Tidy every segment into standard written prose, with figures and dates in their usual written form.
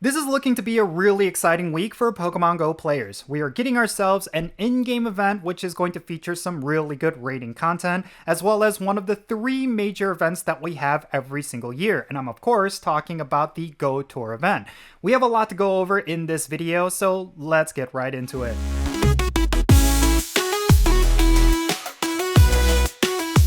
This is looking to be a really exciting week for Pokemon Go players. We are getting ourselves an in-game event which is going to feature some really good raiding content, as well as one of the 3 major events that we have every single year. And I'm of course talking about the Go Tour event. We have a lot to go over in this video, so let's get right into it.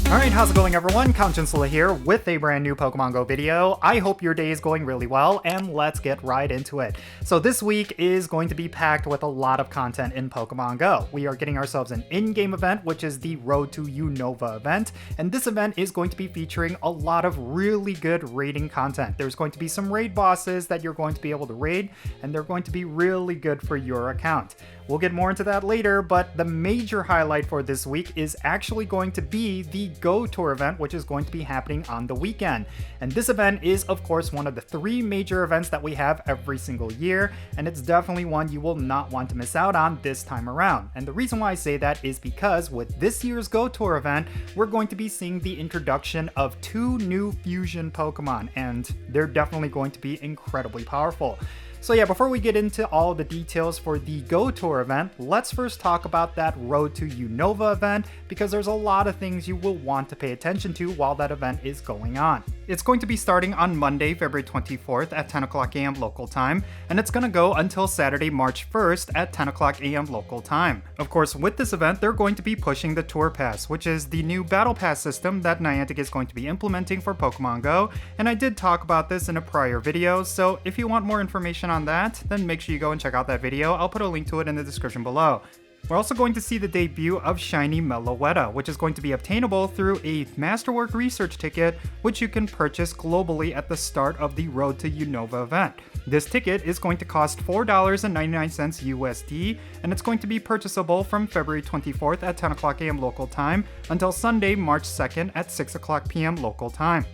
Alright, how's it going everyone? Count Jinsula here with a brand new Pokemon Go video. I hope your day is going really well, and let's get right into it. So this week is going to be packed with a lot of content in Pokemon Go. We are getting ourselves an in-game event, which is the Road to Unova event, and this event is going to be featuring a lot of really good raiding content. There's going to be some raid bosses that you're going to be able to raid, and they're going to be really good for your account. We'll get more into that later, but the major highlight for this week is actually going to be the Go Tour event, which is going to be happening on the weekend. And this event is, of course, one of the 3 major events that we have every single year, and it's definitely one you will not want to miss out on this time around. And the reason why I say that is because with this year's Go Tour event, we're going to be seeing the introduction of 2 new fusion Pokemon, and they're definitely going to be incredibly powerful. So yeah, before we get into all the details for the Go Tour event, let's first talk about that Road to Unova event, because there's a lot of things you will want to pay attention to while that event is going on. It's going to be starting on Monday, February 24th at 10 o'clock a.m. local time, and it's going to go until Saturday, March 1st at 10 o'clock a.m. local time. Of course, with this event, they're going to be pushing the Tour Pass, which is the new Battle Pass system that Niantic is going to be implementing for Pokemon Go, and I did talk about this in a prior video, so if you want more information on that, then make sure you go and check out that video. I'll put a link to it in the description below. We're also going to see the debut of Shiny Meloetta, which is going to be obtainable through a Masterwork Research ticket, which you can purchase globally at the start of the Road to Unova event. This ticket is going to cost $4.99 USD, and it's going to be purchasable from February 24th at 10 o'clock a.m. local time until Sunday, March 2nd at 6 o'clock p.m. local time.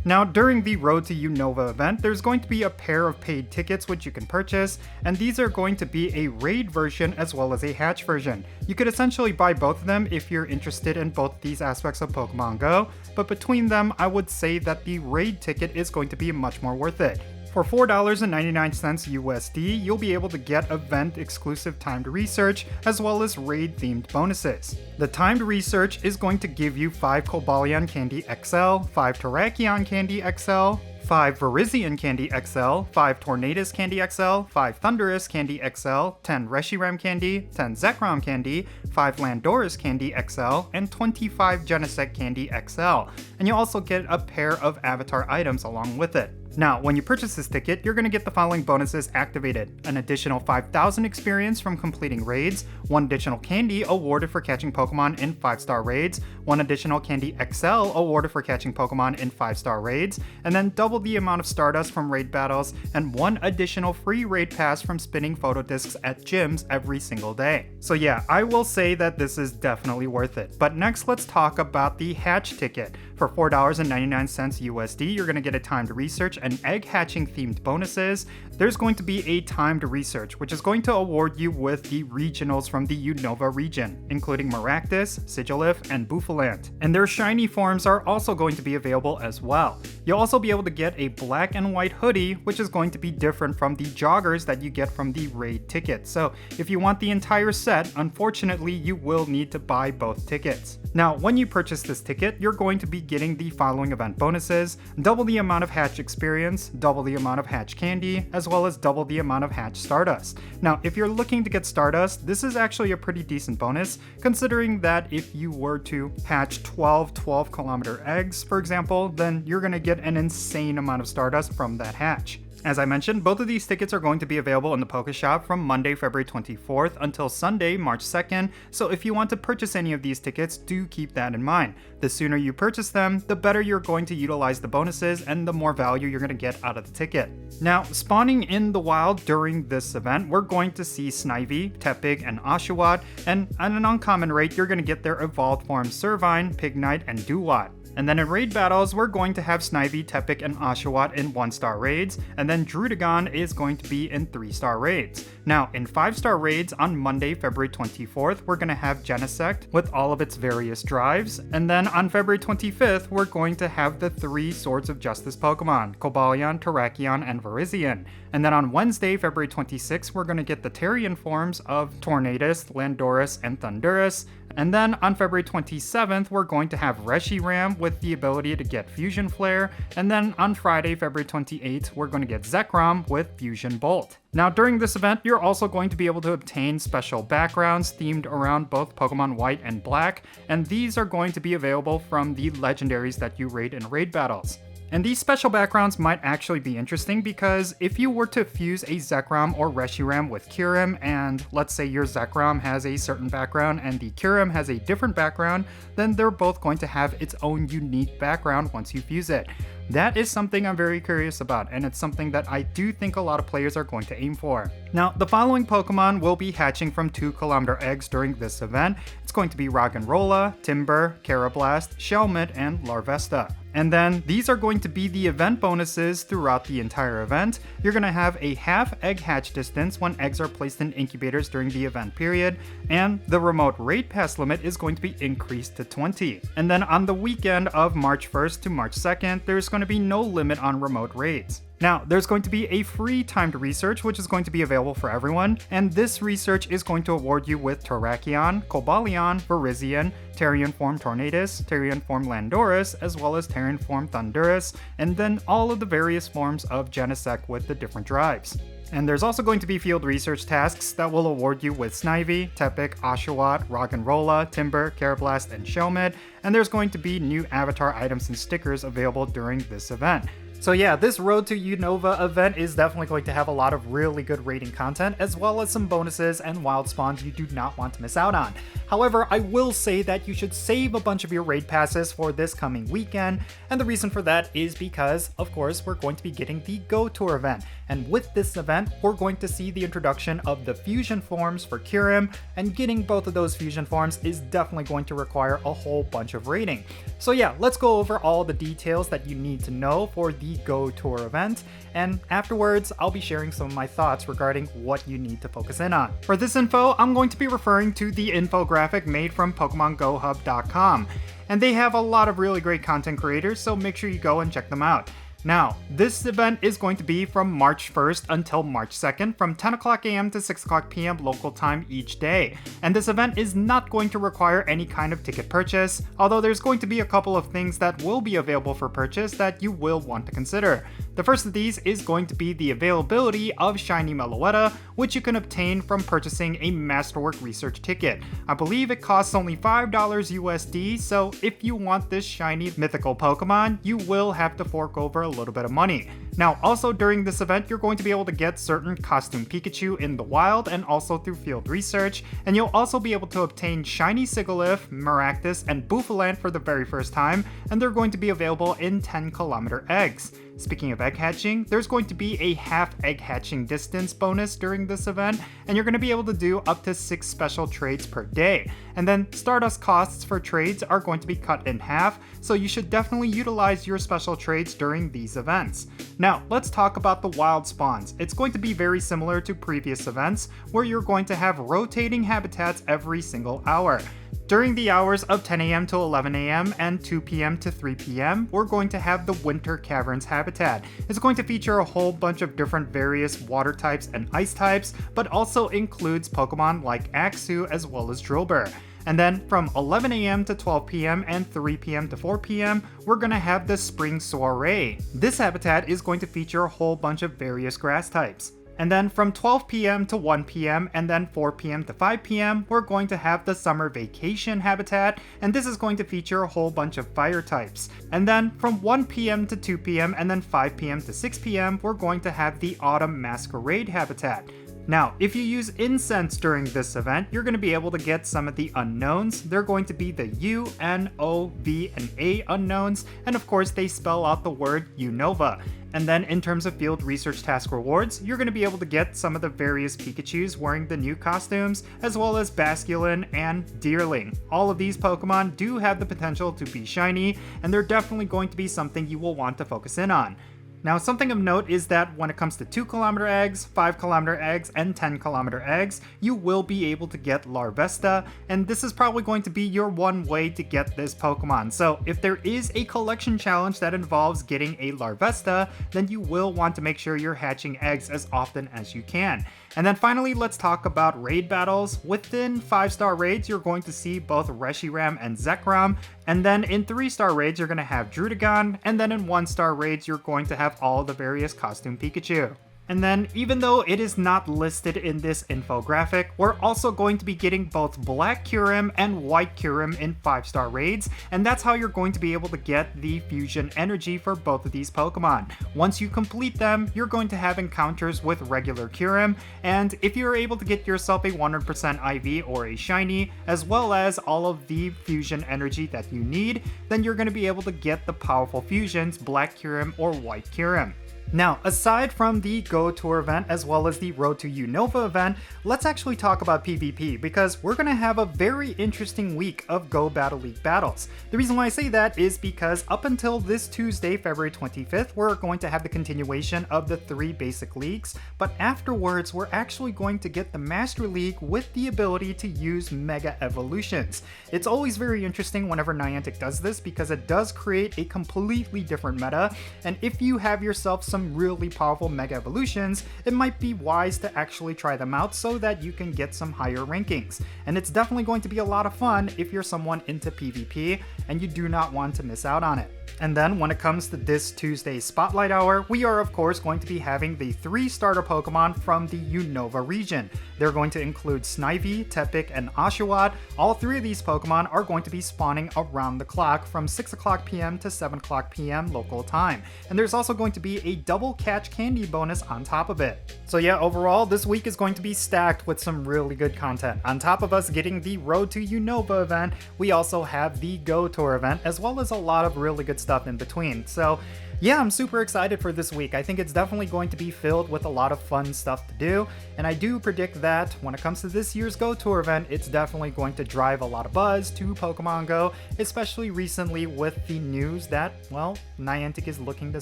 Now, during the Road to Unova event, there's going to be a pair of paid tickets which you can purchase, and these are going to be a raid version as well as a hatch version. You could essentially buy both of them if you're interested in both these aspects of Pokemon Go, but between them, I would say that the raid ticket is going to be much more worth it. For $4.99 USD, you'll be able to get event-exclusive timed research, as well as raid-themed bonuses. The timed research is going to give you 5 Cobalion Candy XL, 5 Terrakion Candy XL, 5 Virizion Candy XL, 5 Tornadus Candy XL, 5 Thundurus Candy XL, 10 Reshiram Candy, 10 Zekrom Candy, 5 Landorus Candy XL, and 25 Genesect Candy XL. And you'll also get a pair of avatar items along with it. Now, when you purchase this ticket, you're going to get the following bonuses activated: an additional 5,000 experience from completing raids, 1 additional candy awarded for catching Pokemon in 5-star raids, 1 additional Candy XL awarded for catching Pokemon in 5-star raids, and then double the amount of Stardust from raid battles, and 1 additional free raid pass from spinning photo discs at gyms every single day. So yeah, I will say that this is definitely worth it. But next, let's talk about the hatch ticket. For $4.99 USD, you're going to get a timed research and egg hatching themed bonuses. There's going to be a timed research, which is going to award you with the regionals from the Unova region, including Maractus, Sigilif, and Bouffalant. And their shiny forms are also going to be available as well. You'll also be able to get a black and white hoodie, which is going to be different from the joggers that you get from the raid ticket. So if you want the entire set, unfortunately, you will need to buy both tickets. Now, when you purchase this ticket, you're going to be getting the following event bonuses: double the amount of hatch experience, double the amount of hatch candy, as well as double the amount of hatch Stardust. Now, if you're looking to get Stardust, this is actually a pretty decent bonus, considering that if you were to hatch 12 12-kilometer eggs, for example, then you're going to get an insane amount of Stardust from that hatch. As I mentioned, both of these tickets are going to be available in the Pokeshop from Monday, February 24th until Sunday, March 2nd, so if you want to purchase any of these tickets, do keep that in mind. The sooner you purchase them, the better you're going to utilize the bonuses and the more value you're going to get out of the ticket. Now, spawning in the wild during this event, we're going to see Snivy, Tepig, and Oshawott, and at an uncommon rate, you're going to get their evolved forms Servine, Pignite, and Duat. And then in raid battles, we're going to have Snivy, Tepig, and Oshawott in 1-star raids, and then Druddigon is going to be in 3-star raids. Now, in 5-star raids on Monday, February 24th, we're going to have Genesect with all of its various drives, and then on February 25th, we're going to have the 3 Swords of Justice Pokemon, Cobalion, Terrakion, and Virizion. And then on Wednesday, February 26th, we're going to get the Terrian forms of Tornadus, Landorus, and Thundurus. And then on February 27th, we're going to have Reshiram with the ability to get Fusion Flare. And then on Friday, February 28th, we're going to get Zekrom with Fusion Bolt. Now during this event, you're also going to be able to obtain special backgrounds themed around both Pokemon White and Black, and these are going to be available from the legendaries that you raid in raid battles. And these special backgrounds might actually be interesting because if you were to fuse a Zekrom or Reshiram with Kyurem, and let's say your Zekrom has a certain background and the Kyurem has a different background, then they're both going to have its own unique background once you fuse it. That is something I'm very curious about, and it's something that I do think a lot of players are going to aim for. Now, the following Pokemon will be hatching from 2km eggs during this event. It's going to be Roggenrola, Timburr, Karrablast, Shelmet, and Larvesta. And then these are going to be the event bonuses throughout the entire event. You're going to have a half egg hatch distance when eggs are placed in incubators during the event period, and the remote raid pass limit is going to be increased to 20. And then on the weekend of March 1st to March 2nd, there's going to be no limit on remote raids. Now, there's going to be a free timed research which is going to be available for everyone, and this research is going to award you with Terrakion, Cobalion, Virizion, Terrian form Tornadus, Terrian form Landorus, as well as Terrian form Thundurus, and then all of the various forms of Genesect with the different drives. And there's also going to be field research tasks that will award you with Snivy, Tepig, Oshawott, Roggenrola, Timburr, Karrablast, and Shelmet, and there's going to be new avatar items and stickers available during this event. So yeah, this Road to Unova event is definitely going to have a lot of really good raiding content, as well as some bonuses and wild spawns you do not want to miss out on. However, I will say that you should save a bunch of your raid passes for this coming weekend, and the reason for that is because, of course, we're going to be getting the Go Tour event. And with this event, we're going to see the introduction of the fusion forms for Kyurem, and getting both of those fusion forms is definitely going to require a whole bunch of raiding. So yeah, let's go over all the details that you need to know for the Go Tour event, and afterwards I'll be sharing some of my thoughts regarding what you need to focus in on. For this info, I'm going to be referring to the infographic made from PokemonGoHub.com, and they have a lot of really great content creators, so make sure you go and check them out. Now, this event is going to be from March 1st until March 2nd from 10 o'clock a.m. to 6 o'clock p.m. local time each day. And this event is not going to require any kind of ticket purchase, although there's going to be a couple of things that will be available for purchase that you will want to consider. The first of these is going to be the availability of Shiny Meloetta, which you can obtain from purchasing a Masterwork Research ticket. I believe it costs only $5 USD, so if you want this shiny mythical Pokemon, you will have to fork over a little bit of money. Now, also during this event, you're going to be able to get certain costume Pikachu in the wild and also through field research, and you'll also be able to obtain shiny Sigilyph, Maractus, and Bouffalant for the very first time, and they're going to be available in 10km eggs. Speaking of egg hatching, there's going to be a half egg hatching distance bonus during this event, and you're going to be able to do up to 6 special trades per day. And then Stardust costs for trades are going to be cut in half, so you should definitely utilize your special trades during these events. Now, let's talk about the wild spawns. It's going to be very similar to previous events, where you're going to have rotating habitats every single hour. During the hours of 10 a.m. to 11 a.m. and 2 p.m. to 3 p.m., we're going to have the Winter Caverns habitat. It's going to feature a whole bunch of different various water types and ice types, but also includes Pokemon like Axew as well as Drillbur. And then from 11 a.m. to 12 p.m. and 3 p.m. to 4 p.m., we're going to have the Spring Soiree. This habitat is going to feature a whole bunch of various grass types. And then from 12 p.m. to 1 p.m. and then 4 p.m. to 5 p.m., we're going to have the Summer Vacation habitat, and this is going to feature a whole bunch of fire types. And then from 1 p.m. to 2 p.m. and then 5 p.m. to 6 p.m., we're going to have the Autumn Masquerade habitat. Now, if you use incense during this event, you're going to be able to get some of the unknowns. They're going to be the U, N, O, V, and A unknowns, and of course they spell out the word Unova. And then in terms of field research task rewards, you're going to be able to get some of the various Pikachus wearing the new costumes, as well as Basculin and Deerling. All of these Pokemon do have the potential to be shiny, and they're definitely going to be something you will want to focus in on. Now, something of note is that when it comes to 2km eggs, 5km eggs, and 10km eggs, you will be able to get Larvesta, and this is probably going to be your one way to get this Pokemon. So if there is a collection challenge that involves getting a Larvesta, then you will want to make sure you're hatching eggs as often as you can. And then finally, let's talk about raid battles. Within 5-star raids, you're going to see both Reshiram and Zekrom, and then in 3-star raids, you're going to have Druddigon, and then in 1-star raids, you're going to have all the various costume Pikachu. And then, even though it is not listed in this infographic, we're also going to be getting both Black Kyurem and White Kyurem in 5-star raids, and that's how you're going to be able to get the fusion energy for both of these Pokemon. Once you complete them, you're going to have encounters with regular Kyurem, and if you're able to get yourself a 100% IV or a shiny, as well as all of the fusion energy that you need, then you're going to be able to get the powerful fusions Black Kyurem or White Kyurem. Now, aside from the Go Tour event as well as the Road to Unova event, let's actually talk about PvP because we're going to have a very interesting week of Go Battle League battles. The reason why I say that is because up until this Tuesday, February 25th, we're going to have the continuation of the 3 basic leagues, but afterwards we're actually going to get the Master League with the ability to use Mega Evolutions. It's always very interesting whenever Niantic does this because it does create a completely different meta, and if you have yourself some really powerful Mega Evolutions, it might be wise to actually try them out so that you can get some higher rankings. And it's definitely going to be a lot of fun if you're someone into PvP and you do not want to miss out on it. And then when it comes to this Tuesday's Spotlight Hour, we are of course going to be having the 3 starter Pokemon from the Unova region. They're going to include Snivy, Tepig, and Oshawott. All 3 of these Pokemon are going to be spawning around the clock from 6 o'clock p.m. to 7 o'clock p.m. local time. And there's also going to be a double catch candy bonus on top of it. So yeah, overall, this week is going to be stacked with some really good content. On top of us getting the Road to Unova event, we also have the Go Tour event, as well as a lot of really good stuff in between. So yeah, I'm super excited for this week. I think it's definitely going to be filled with a lot of fun stuff to do, and I do predict that when it comes to this year's Go Tour event, it's definitely going to drive a lot of buzz to Pokemon Go, especially recently with the news that, well, Niantic is looking to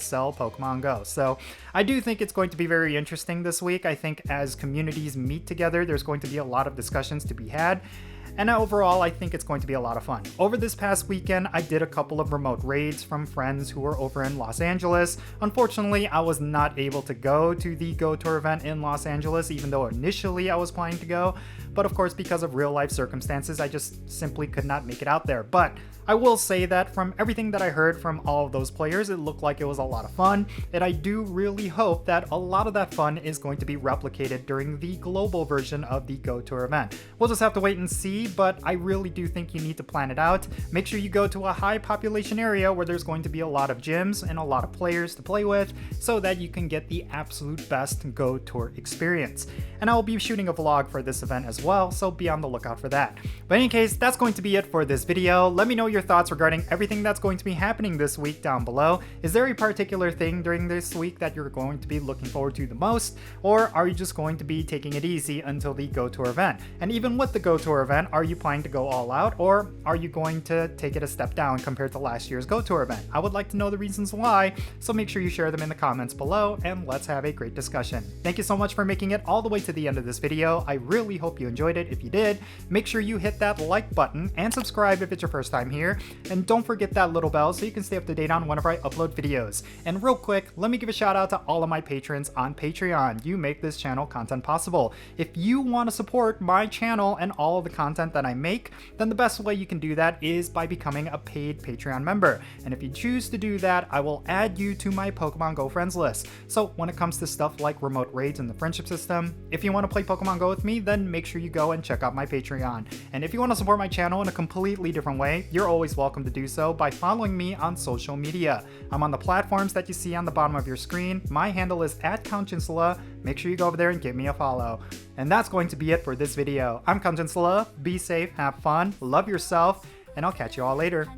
sell Pokemon Go. So I do think it's going to be very interesting this week. I think as communities meet together, there's going to be a lot of discussions to be had. And overall, I think it's going to be a lot of fun. Over this past weekend, I did a couple of remote raids from friends who were over in Los Angeles. Unfortunately, I was not able to go to the Go Tour event in Los Angeles, even though initially I was planning to go. But of course, because of real life circumstances, I just simply could not make it out there. But I will say that from everything that I heard from all of those players, it looked like it was a lot of fun, and I do really hope that a lot of that fun is going to be replicated during the global version of the Go Tour event. We'll just have to wait and see, but I really do think you need to plan it out. Make sure you go to a high population area where there's going to be a lot of gyms and a lot of players to play with so that you can get the absolute best Go Tour experience. And I will be shooting a vlog for this event as well, so be on the lookout for that. But in any case, that's going to be it for this video. Let me know your thoughts regarding everything that's going to be happening this week down below. Is there a particular thing during this week that you're going to be looking forward to the most, or are you just going to be taking it easy until the Go Tour event? And even with the Go Tour event, are you planning to go all out, or are you going to take it a step down compared to last year's Go Tour event? I would like to know the reasons why, so make sure you share them in the comments below and let's have a great discussion. Thank you so much for making it all the way to the end of this video. I really hope you enjoyed it. If you did, make sure you hit that like button and subscribe if it's your first time here. And don't forget that little bell so you can stay up to date on whenever I upload videos. And real quick, let me give a shout out to all of my patrons on Patreon. You make this channel content possible. If you want to support my channel and all of the content that I make, then the best way you can do that is by becoming a paid Patreon member. And if you choose to do that, I will add you to my Pokemon Go friends list. So when it comes to stuff like remote raids and the friendship system, if you want to play Pokemon Go with me, then make sure you go and check out my Patreon. And if you want to support my channel in a completely different way, you're always welcome to do so by following me on social media. I'm on the platforms that you see on the bottom of your screen. My handle is @Jinsula. Make sure you go over there and give me a follow. And that's going to be it for this video. I'm Jinsula. Be safe, have fun, love yourself, and I'll catch you all later.